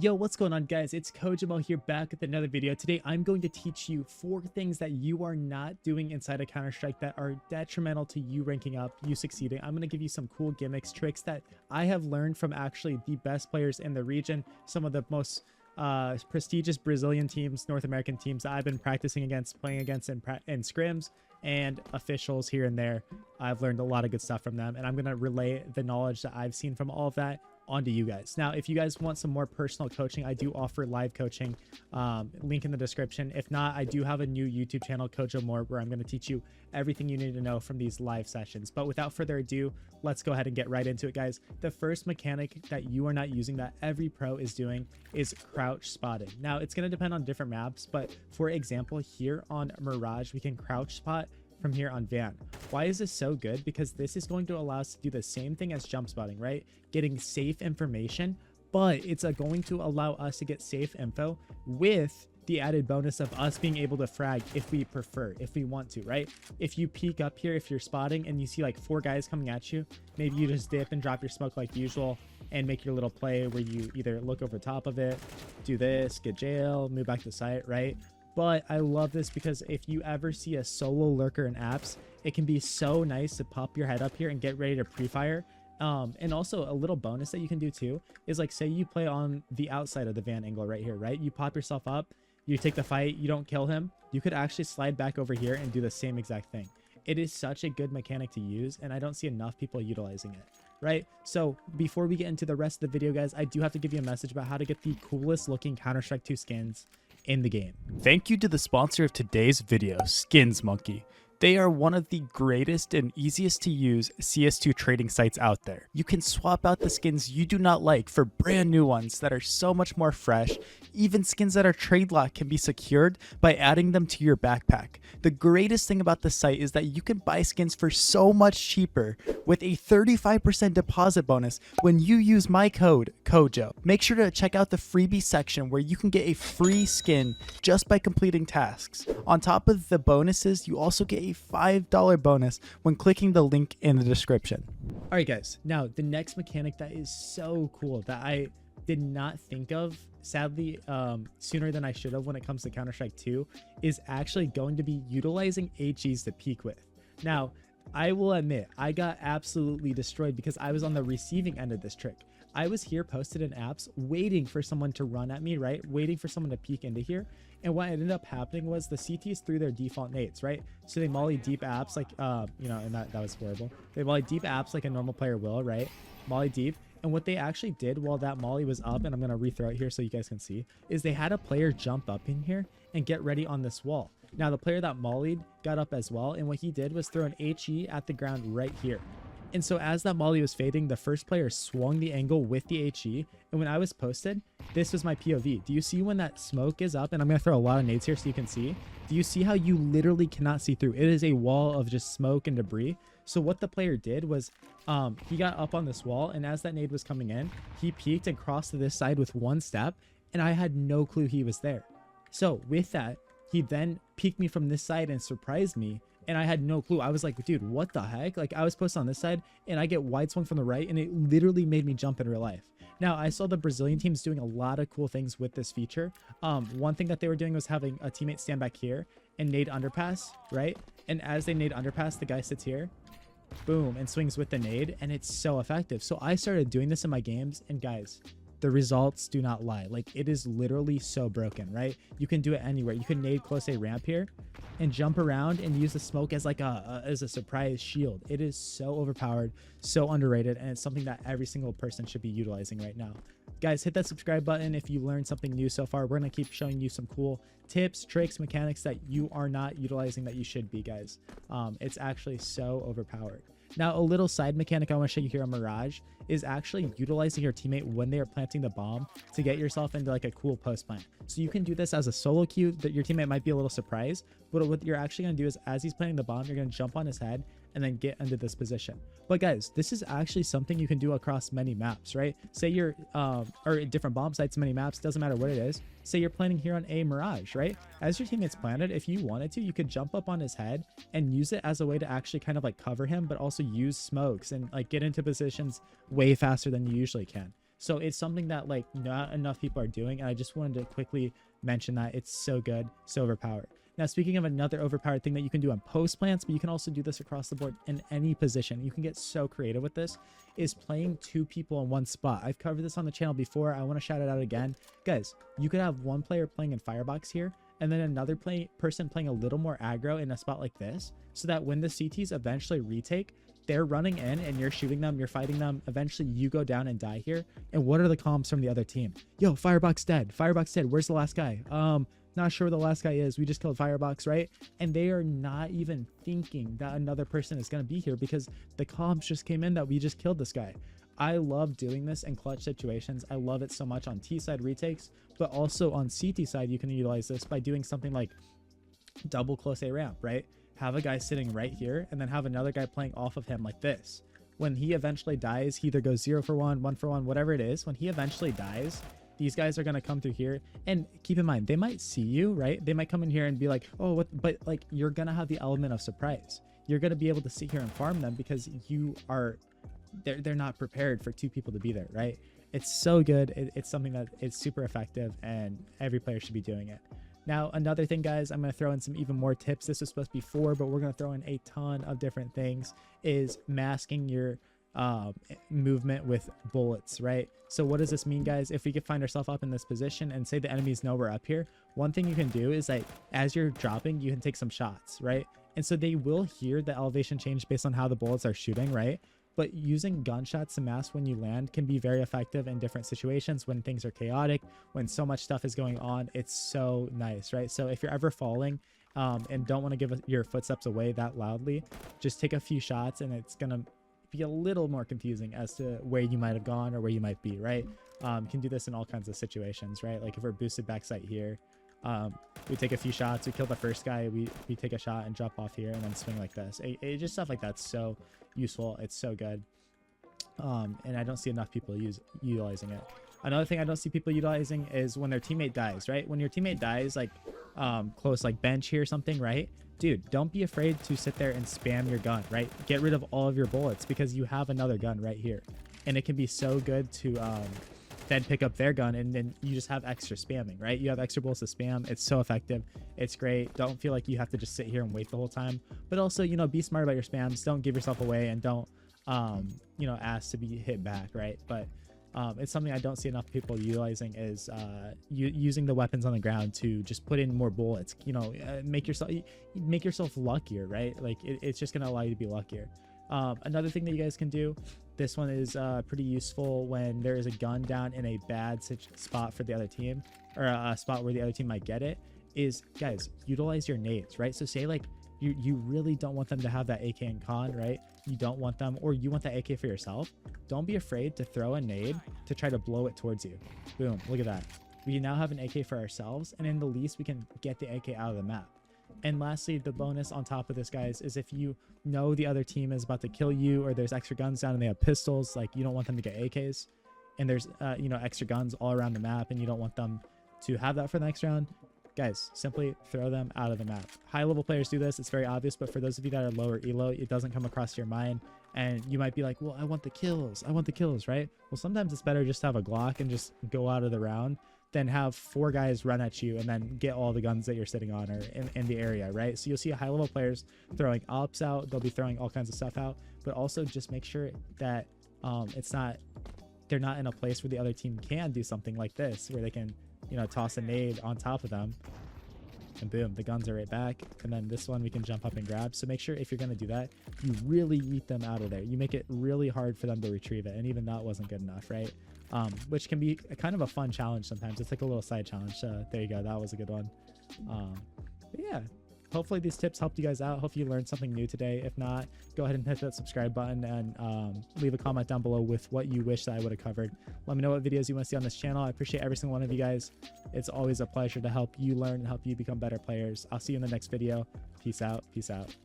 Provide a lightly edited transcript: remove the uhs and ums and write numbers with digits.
Yo, what's going on, guys? It's Kojimo here, back with another video. Today I'm going to teach you 4 things that you are not doing inside of Counter-Strike that are detrimental to you ranking up, you succeeding. I'm going to give you some cool gimmicks, tricks that I have learned from actually the best players in the region, some of the most prestigious Brazilian teams, North American teams that I've been practicing against, playing against in scrims, and officials here and there. I've learned a lot of good stuff from them, and I'm going to relay the knowledge that I've seen from all of that onto you guys. Now, if you guys want some more personal coaching, I do offer live coaching, link in the description. If not, I do have a new YouTube channel, Kojo More, where I'm going to teach you everything you need to know from these live sessions. But without further ado, let's go ahead and get right into it, guys. The first mechanic that you are not using that every pro is doing is crouch spotting. Now, it's going to depend on different maps, but for example, here on Mirage, we can crouch spot from here on Van. Why is this so good? Because this is going to allow us to do the same thing as jump spotting, right? Getting safe information, but it's going to allow us to get safe info with the added bonus of us being able to frag if we prefer, if we want to, right? If you peek up here, if you're spotting and you see like 4 guys coming at you, maybe you just dip and drop your smoke like usual and make your little play where you either look over top of it, do this, get jail, move back to site, right? But I love this because if you ever see a solo lurker in apps, it can be so nice to pop your head up here and get ready to pre-fire. And also a little bonus that you can do too is, like, say you play on the outside of the van angle right here, right? You pop yourself up, you take the fight, you don't kill him. You could actually slide back over here and do the same exact thing. It is such a good mechanic to use, and I don't see enough people utilizing it, right? So before we get into the rest of the video, guys, I do have to give you a message about how to get the coolest looking Counter-Strike 2 skins in the game. Thank you to the sponsor of today's video, Skins Monkey. They are one of the greatest and easiest to use CS2 trading sites out there. You can swap out the skins you do not like for brand new ones that are so much more fresh. Even skins that are trade locked can be secured by adding them to your backpack. The greatest thing about the site is that you can buy skins for so much cheaper with a 35% deposit bonus when you use my code KOJO. Make sure to check out the freebie section where you can get a free skin just by completing tasks. On top of the bonuses, you also get a $5 bonus when clicking the link in the description. All right, guys, now the next mechanic that is so cool that I did not think of, sadly, sooner than I should have when it comes to Counter-Strike 2, is actually going to be utilizing HEs to peek with. Now, I will admit, I got absolutely destroyed because I was on the receiving end of this trick. I was here posted in apps waiting for someone to run at me, right? Waiting for someone to peek into here. And what ended up happening was the CTs threw their default nades, right? So they molly deep apps like, you know, and that was horrible. They molly deep apps like a normal player will, right? Molly deep. And what they actually did while that molly was up, and I'm going to rethrow it here so you guys can see, is they had a player jump up in here and get ready on this wall. Now, the player that mollied got up as well, and what he did was throw an HE at the ground right here. And so as that molly was fading, the first player swung the angle with the HE. And when I was posted, this was my POV. Do you see when that smoke is up? And I'm going to throw a lot of nades here so you can see. Do you see how you literally cannot see through? It is a wall of just smoke and debris. So what the player did was he got up on this wall, and as that nade was coming in, he peeked and crossed to this side with 1 step, and I had no clue he was there. So with that, he then peeked me from this side and surprised me. And I had no clue. I was like, dude, what the heck? Like, I was posted on this side and I get wide swung from the right, and it literally made me jump in real life. Now, I saw the Brazilian teams doing a lot of cool things with this feature. One thing that they were doing was having a teammate stand back here and nade underpass, right? And as they nade underpass, the guy sits here, boom, and swings with the nade, and it's so effective. So I started doing this in my games, and guys, the results do not lie. Like, it is literally so broken, right? You can do it anywhere. You can nade close a ramp here and jump around and use the smoke as like as a surprise shield. It is so overpowered, so underrated, and it's something that every single person should be utilizing right now. Guys, hit that subscribe button if you learned something new so far. We're going to keep showing you some cool tips, tricks, mechanics that you are not utilizing that you should be, guys. It's actually so overpowered. Now, a little side mechanic I want to show you here on Mirage is actually utilizing your teammate when they are planting the bomb to get yourself into like a cool post plant. So you can do this as a solo queue that your teammate might be a little surprised, but what you're actually going to do is as he's planting the bomb, you're going to jump on his head and then get into this position. But guys, this is actually something you can do across many maps, right? Say you're or different bomb sites, many maps, doesn't matter what it is. Say you're planning here on a Mirage, right? As your teammate's planted, if you wanted to, you could jump up on his head and use it as a way to actually kind of like cover him, but also use smokes and like get into positions way faster than you usually can. So it's something that like not enough people are doing, and I just wanted to quickly mention that it's so good, so overpowered. Now, speaking of another overpowered thing that you can do on post plants, but you can also do this across the board in any position. You can get so creative with this, is playing 2 people in one spot. I've covered this on the channel before. I want to shout it out again. Guys, you could have one player playing in Firebox here, and then another person playing a little more aggro in a spot like this, so that when the CTs eventually retake, they're running in and you're shooting them, you're fighting them. Eventually you go down and die here. And what are the comms from the other team? Yo, Firebox dead. Firebox dead. Where's the last guy? Not sure where the last guy is. We just killed Firebox, right? And they are not even thinking that another person is going to be here because the comms just came in that we just killed this guy. I love doing this in clutch situations. I love it so much on T side retakes, but also on CT side, you can utilize this by doing something like double close A ramp, right? Have a guy sitting right here and then have another guy playing off of him like this. When he eventually dies, he either goes 0 for 1, 1 for 1, whatever it is. When he eventually dies, these guys are going to come through here, and keep in mind, they might see you, right? They might come in here and be like, oh, what? But like, you're going to have the element of surprise. You're going to be able to sit here and farm them because they're not prepared for 2 people to be there, right? It's so good. It's something that is super effective, and every player should be doing it. Now, another thing, guys, I'm going to throw in some even more tips. This was supposed to be 4, but we're going to throw in a ton of different things, is masking your movement with bullets, right? So what does this mean, guys? If we could find ourselves up in this position and say the enemies know we're up here, one thing you can do is like, as you're dropping, you can take some shots, right? And so they will hear the elevation change based on how the bullets are shooting, right? But using gunshots to mask when you land can be very effective in different situations when things are chaotic, when so much stuff is going on. It's so nice, right? So if you're ever falling and don't want to give your footsteps away that loudly, just take a few shots and it's going to be a little more confusing as to where you might have gone or where you might be, right? You can do this in all kinds of situations, right? Like if we're boosted backside here, we take a few shots, we kill the first guy, we take a shot and drop off here and then swing like this. Just stuff like that's so useful. It's so good. And I don't see enough people utilizing it. Another thing I don't see people utilizing is when their teammate dies, right? When your teammate dies, like close, like bench here or something, right? Dude, don't be afraid to sit there and spam your gun, right? Get rid of all of your bullets because you have another gun right here. And it can be so good to then pick up their gun and then you just have extra spamming, right? You have extra bullets to spam. It's so effective. It's great. Don't feel like you have to just sit here and wait the whole time. But also, you know, be smart about your spams. Don't give yourself away and don't, you know, ask to be hit back, right? But it's something I don't see enough people utilizing is using the weapons on the ground to just put in more bullets, you know, make yourself luckier, right? Like it's just going to allow you to be luckier. Another thing that you guys can do, this one is pretty useful when there is a gun down in a bad spot for the other team, or a spot where the other team might get it, is guys, utilize your nades, right? So say like you really don't want them to have that AK in con, right? You don't want them, or you want that AK for yourself. Don't be afraid to throw a nade to try to blow it towards you. Boom, look at that. We now have an AK for ourselves, and in the least we can get the AK out of the map. And lastly, the bonus on top of this, guys, is if you know the other team is about to kill you, or there's extra guns down and they have pistols, like you don't want them to get AKs, and there's you know, extra guns all around the map and you don't want them to have that for the next round, guys, simply throw them out of the map. High level players do this, it's very obvious, but for those of you that are lower elo, it doesn't come across your mind, and you might be like, well, I want the kills, right? Well, sometimes it's better just to have a Glock and just go out of the round than have 4 guys run at you and then get all the guns that you're sitting on or in the area, right? So you'll see high level players throwing ops out, they'll be throwing all kinds of stuff out, but also just make sure that they're not in a place where the other team can do something like this, where they can, you know, toss a nade on top of them and boom, the guns are right back. And then this one we can jump up and grab. So make sure if you're going to do that, you really eat them out of there. You make it really hard for them to retrieve it. And even that wasn't good enough, right? Which can be kind of a fun challenge sometimes. It's like a little side challenge. There you go. That was a good one. But yeah, hopefully these tips helped you guys out. Hopefully you learned something new today. If not, go ahead and hit that subscribe button and leave a comment down below with what you wish that I would have covered. Let me know what videos you want to see on this channel. I appreciate every single one of you guys. It's always a pleasure to help you learn and help you become better players. I'll see you in the next video. Peace out. Peace out.